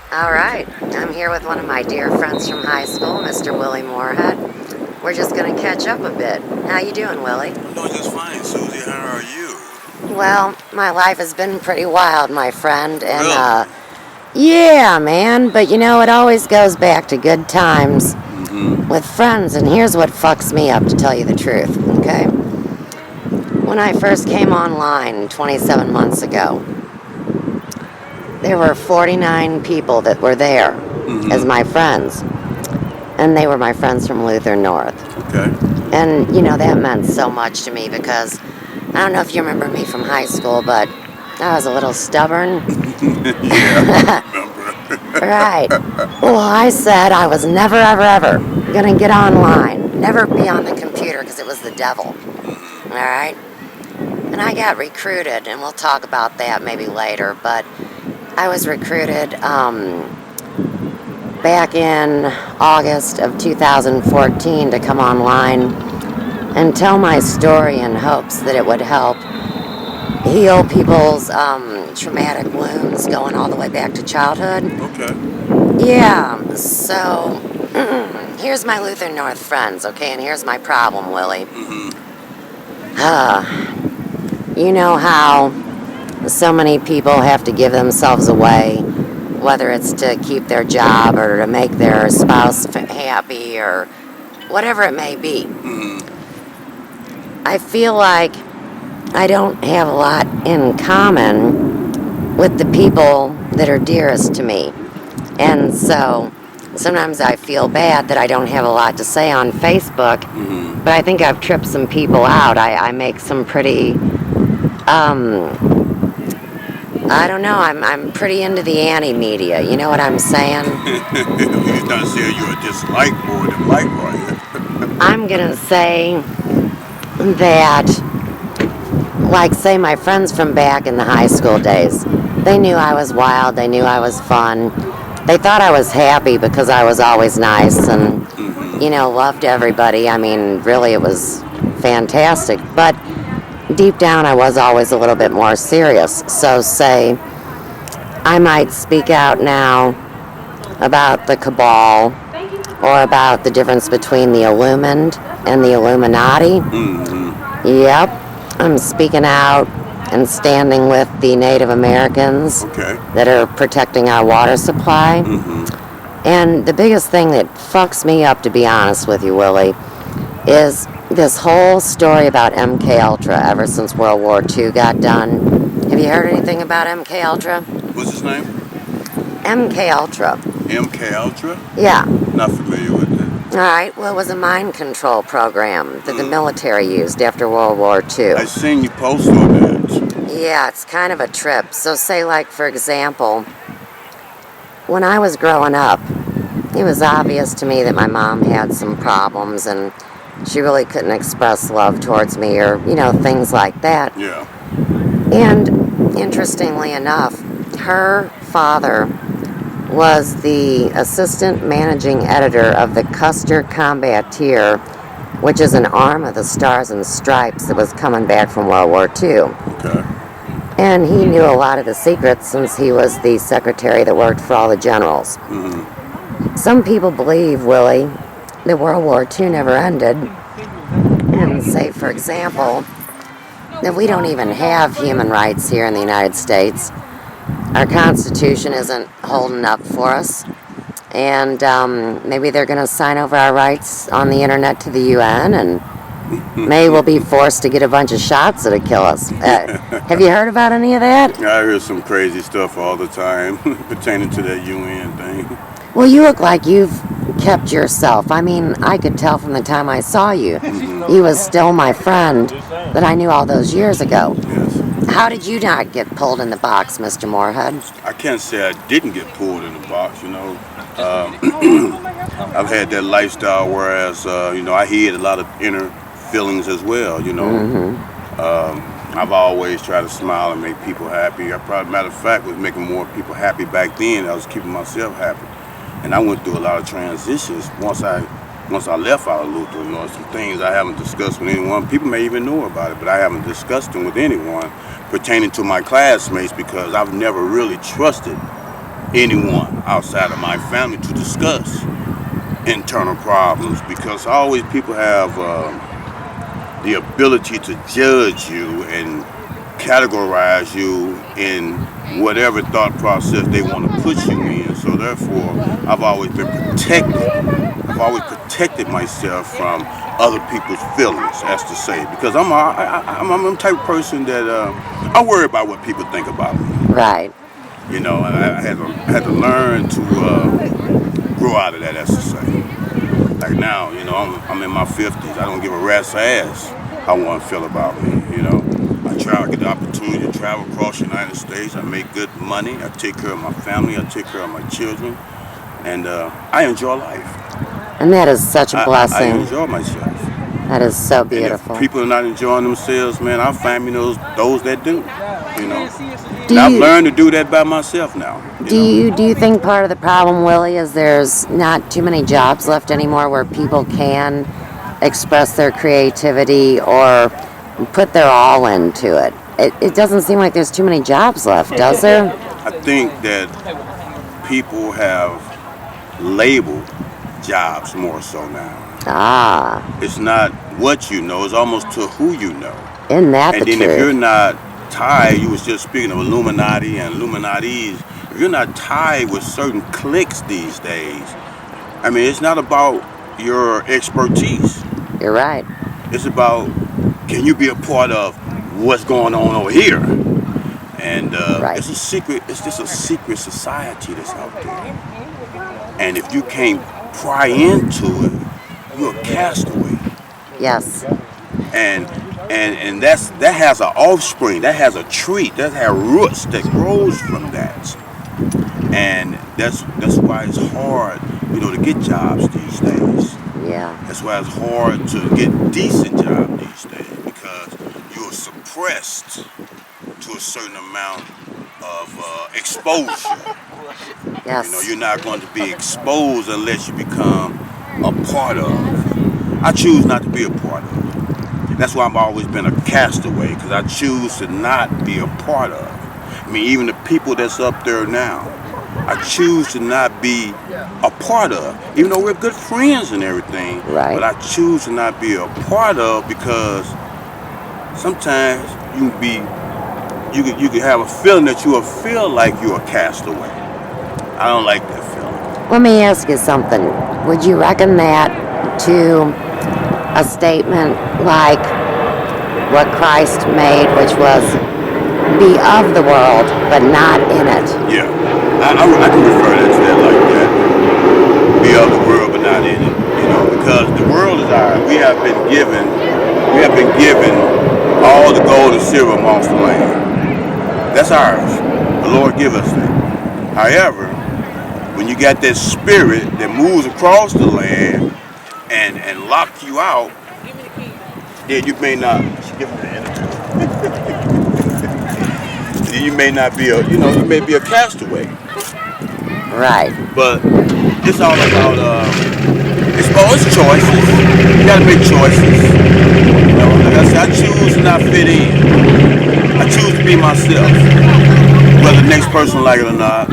All right, I'm here with one of my dear friends from high school, Mr. Willie Moorhead. We're just going to catch up a bit. How you doing, Willie? I'm doing just fine, Susie. How are you? Well, my life has been pretty wild, my friend, and Really? yeah, man, but it always goes back to good times Mm-hmm. with friends, and here's what fucks me up, to tell you the truth, okay? When I first came online 27 months ago, there were 49 people that were there as Mm-hmm. my friends, and they were my friends from Luther North. Okay. And, that meant so much to me because I don't know if you remember me from high school, but I was a little stubborn. Yeah, I remember. Right. Well, I said I was never, ever, ever going to get online, never be on the computer because it was the devil. All right? And I got recruited, and we'll talk about that maybe later, but I was recruited back in August of 2014 to come online and tell my story in hopes that it would help heal people's traumatic wounds going all the way back to childhood. Okay. Yeah, so here's my Luther North friends, okay, and here's my problem, Willie. Mm-hmm. You know how so many people have to give themselves away, whether it's to keep their job or to make their spouse happy or whatever it may be. Mm-hmm. I feel like I don't have a lot in common with the people that are dearest to me. And so sometimes I feel bad that I don't have a lot to say on Facebook, Mm-hmm. but I think I've tripped some people out. I make some pretty, I don't know, I'm pretty into the anti-media, you know what I'm saying? You're not saying you're a dislike more than like, are you? I'm gonna say that, like, say my friends from back in the high school days, they knew I was wild, they knew I was fun. They thought I was happy because I was always nice and, Mm-hmm. loved everybody. I mean, really, it was fantastic. But deep down, I was always a little bit more serious. So, say, I might speak out now about the cabal or about the difference between the Illumined and the Illuminati. Mm-hmm. Yep, I'm speaking out and standing with the Native Americans Okay. that are protecting our water supply. Mm-hmm. And the biggest thing that fucks me up, to be honest with you, Willie, is this whole story about MK Ultra ever since World War II got done. Have you heard anything about MK Ultra? What's his name? MK Ultra. MK Ultra? Yeah. Not familiar with it. All right. Well, it was a mind control program that the military used after World War II. I seen you post on that. Yeah, it's kind of a trip. So say, like, for example, when I was growing up, it was obvious to me that my mom had some problems and she really couldn't express love towards me or, things like that. Yeah. And interestingly enough, her father was the assistant managing editor of the Custer Combateer, which is an arm of the Stars and Stripes that was coming back from World War II. Okay. And he knew a lot of the secrets since he was the secretary that worked for all the generals. Mm-hmm. Some people believe, Willie, that World War II never ended. And say, for example, that we don't even have human rights here in the United States. Our Constitution isn't holding up for us. And maybe they're going to sign over our rights on the internet to the UN, and maybe we'll be forced to get a bunch of shots that'll kill us. Have you heard about any of that? I hear some crazy stuff all the time pertaining to that UN thing. Well, you look like you've kept yourself. I mean, I could tell from the time I saw you. Mm-hmm. You was still my friend that I knew all those years ago. Yes. How did you not get pulled in the box, Mr. Moorhead? I can't say I didn't get pulled in the box, I've had that lifestyle, whereas, I hid a lot of inner feelings as well, I've always tried to smile and make people happy. Matter of fact, was making more people happy back then. I was keeping myself happy. And I went through a lot of transitions once I left out of Luther. Some things I haven't discussed with anyone. People may even know about it, but I haven't discussed them with anyone pertaining to my classmates because I've never really trusted anyone outside of my family to discuss internal problems, because always people have the ability to judge you and categorize you in whatever thought process they want to put you in. So therefore, I've always been protected. I've always protected myself from other people's feelings, as to say, because I'm the type of person that I worry about what people think about me. Right. You know, and I had to learn to grow out of that, as to say. Like now, you know, I'm in my 50s. I don't give a rat's ass how one feel about me. You know, I get the opportunity to travel across the United States. I make good money. I take care of my family. I take care of my children, and I enjoy life. And that is such a blessing. I enjoy myself. That is so beautiful. And if people are not enjoying themselves, man, I find me those that do. You know, and I've learned to do that by myself now. Do you think part of the problem, Willie, is there's not too many jobs left anymore where people can express their creativity or put their all into it? It doesn't seem like there's too many jobs left, does there? I think that people have labeled jobs more so now. Ah. It's not what you know, it's almost to who you know. Isn't that the truth? And then if you're not tied, you was just speaking of Illuminati and Illuminatis, if you're not tied with certain cliques these days, I mean, it's not about your expertise. You're right. It's about, can you be a part of what's going on over here? And right. It's just a secret society that's out there. And if you can't pry into it, you're a castaway. Yes. And that has an offspring, that has a tree, that has roots that grows from that. And that's why it's hard, you know, to get jobs these days. Yeah. That's why it's hard to get decent jobs these days, because you're suppressed to a certain amount of exposure. Yes. You know, you're not going to be exposed unless you become a part of. I choose not to be a part of. That's why I've always been a castaway, because I choose to not be a part of. I mean, even the people that's up there now, I choose to not be a part of, even though we're good friends and everything. Right. But I choose to not be a part of, because sometimes you can have a feeling that you will feel like you're a castaway. I don't like that feeling. Let me ask you something. Would you reckon that to a statement like what Christ made, which was be of the world but not in it? Yeah, I can refer that to that like that. Be of the world but not in it. You know, because the world is ours. We have been given all the gold and silver amongst the land. That's ours. The Lord give us that. However, when you got that spirit that moves across the land and lock you out, then you may not. Then you may not be you may be a castaway. Right. But it's all about it's choices. You gotta make choices. You know, like I said, I choose to not fit in. I choose to be myself. Whether the next person like it or not,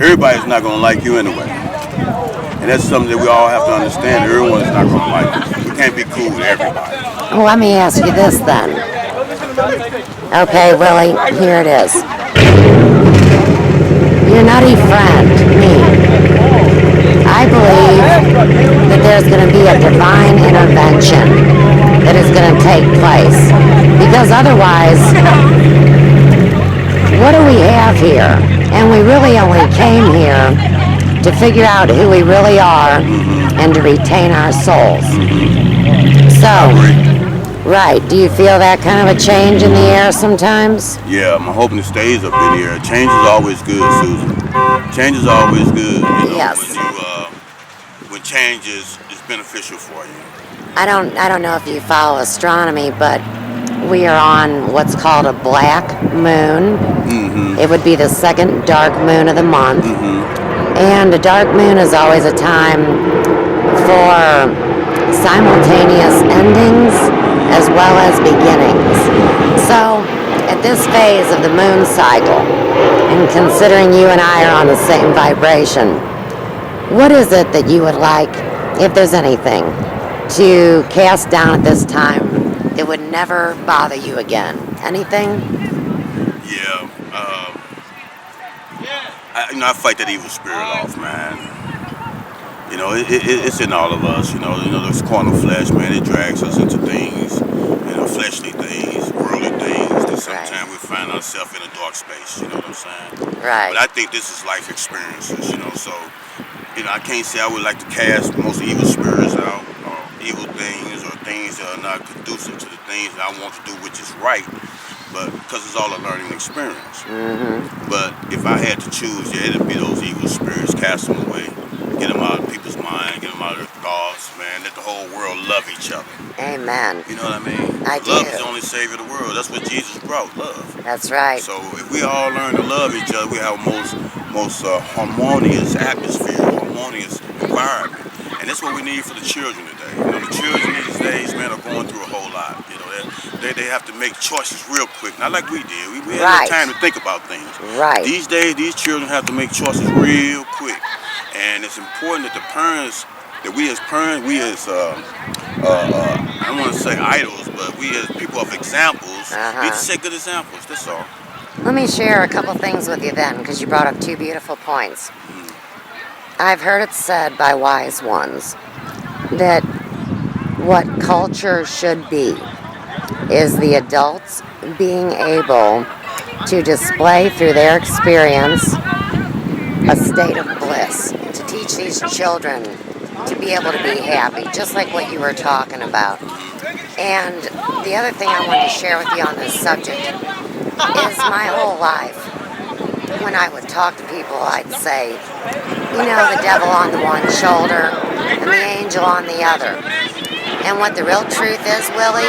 everybody's not gonna like you anyway. And that's something that we all have to understand. Everyone's not gonna like you. We can't be cool with everybody. Well, let me ask you this then. Okay, Willie, here it is. Your nutty friend, me. I believe that there's going to be a divine intervention that is going to take place. Because otherwise, what do we have here? And we really only came here to figure out who we really are and to retain our souls. So, right, do you feel that kind of a change in the air sometimes? Yeah, I'm hoping it stays up in the air. Change is always good, Susan. Change is always good. You know, yes. When change is beneficial for you. I don't know if you follow astronomy, but we are on what's called a black moon. Mm-hmm. It would be the second dark moon of the month. Mm-hmm. And a dark moon is always a time for simultaneous endings as well as beginnings. So, at this phase of the moon cycle, And considering you and I are on the same vibration, what is it that you would like, if there's anything, to cast down at this time that would never bother you again? Anything? Yeah. I fight that evil spirit off, man. It's in all of us. This carnal flesh, man. It drags us into things, fleshly things, worldly things. That sometimes we find ourselves in a dark space. You know what I'm saying? Right. But I think this is life experiences. So I can't say I would like to cast most evil spirits out, or evil things, or things that are not conducive to the things that I want to do, which is right. But because it's all a learning experience. Mm-hmm. But if I had to choose, it'd be those evil spirits, cast them away, get them out of people's mind, get them out of their thoughts, man. Let the whole world love each other. Amen. You know what I mean? I do. Love is the only savior of the world. That's what Jesus brought, love. That's right. So if we all learn to love each other, we have most harmonious atmosphere, harmonious environment. And that's what we need for the children today. The children these days, man, are going through a whole lot. They have to make choices real quick. Not like we did. We had no time to think about things. Right. These days, these children have to make choices real quick. And it's important that the parents, that we as parents, we as, I don't want to say idols, but we as people of examples, need to set good examples. That's all. Let me share a couple things with you then, because you brought up two beautiful points. I've heard it said by wise ones that what culture should be is the adults being able to display through their experience a state of bliss, to teach these children to be able to be happy, just like what you were talking about. And the other thing I wanted to share with you on this subject is my whole life. When I would talk to people, I'd say, the devil on the one shoulder and the angel on the other. And what the real truth is, Willie,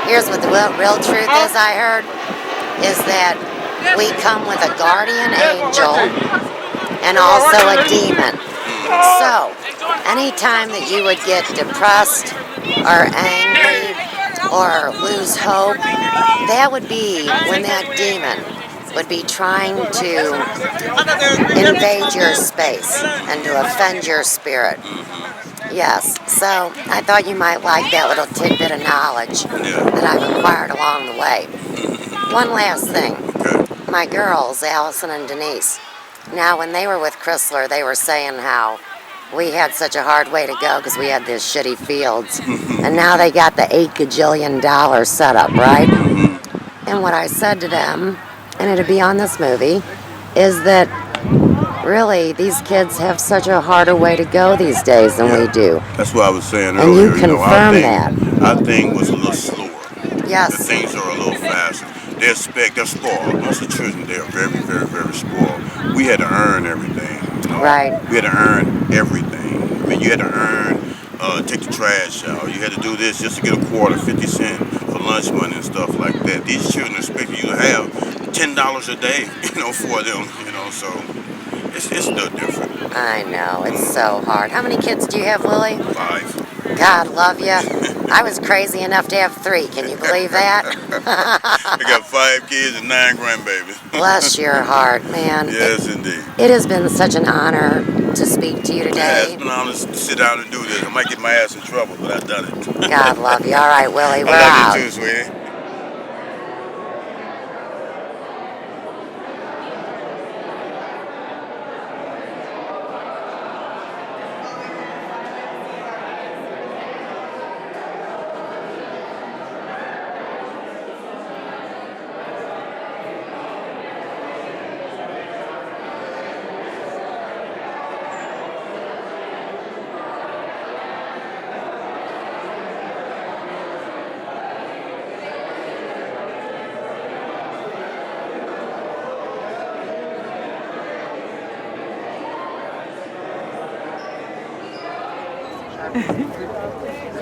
here's what the real truth is, I heard, is that we come with a guardian angel and also a demon. So, anytime that you would get depressed or angry or lose hope, that would be when that demon would be trying to invade your space and to offend your spirit. Yes, so I thought you might like that little tidbit of knowledge that I've acquired along the way. One last thing. My girls, Allison and Denise, now when they were with Chrysler, they were saying how we had such a hard way to go because we had these shitty fields. And now they got the $8 gajillion setup, right? And what I said to them, and it'll be on this movie, is that really these kids have such a harder way to go these days than we do. That's what I was saying and earlier. And you confirm that. Our thing was a little slower. Yes. The things are a little faster. They're spoiled. Most of the children, they are very, very, very spoiled. We had to earn everything. Right. We had to earn everything. I mean, you had to earn, take the trash out. You had to do this just to get a quarter, 50 cents for lunch money and stuff like that. These children expect you to have $10 a day, for them, so it's a little different. I know, it's so hard. How many kids do you have, Willie? 5. God love you. I was crazy enough to have 3. Can you believe that? I got 5 kids and 9 grandbabies. Bless your heart, man. Yes, indeed. It has been such an honor to speak to you today. Yeah, it's been an honor to sit down and do this. I might get my ass in trouble, but I've done it. God love you. All right, Willie, we're out. out. I love you too, sweetie.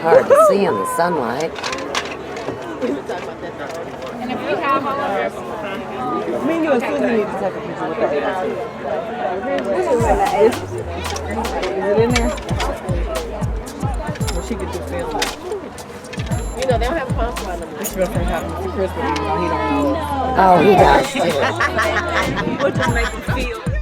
Hard to see in the sunlight. And if we have all of our... Me and you and Susan need to take a picture with that. Is it in there? Well, she could do film. know, they don't have a phone for them. It's real friend having Mr. Chris, but even though he don't know us. Oh, he does too. We'll just make them feel.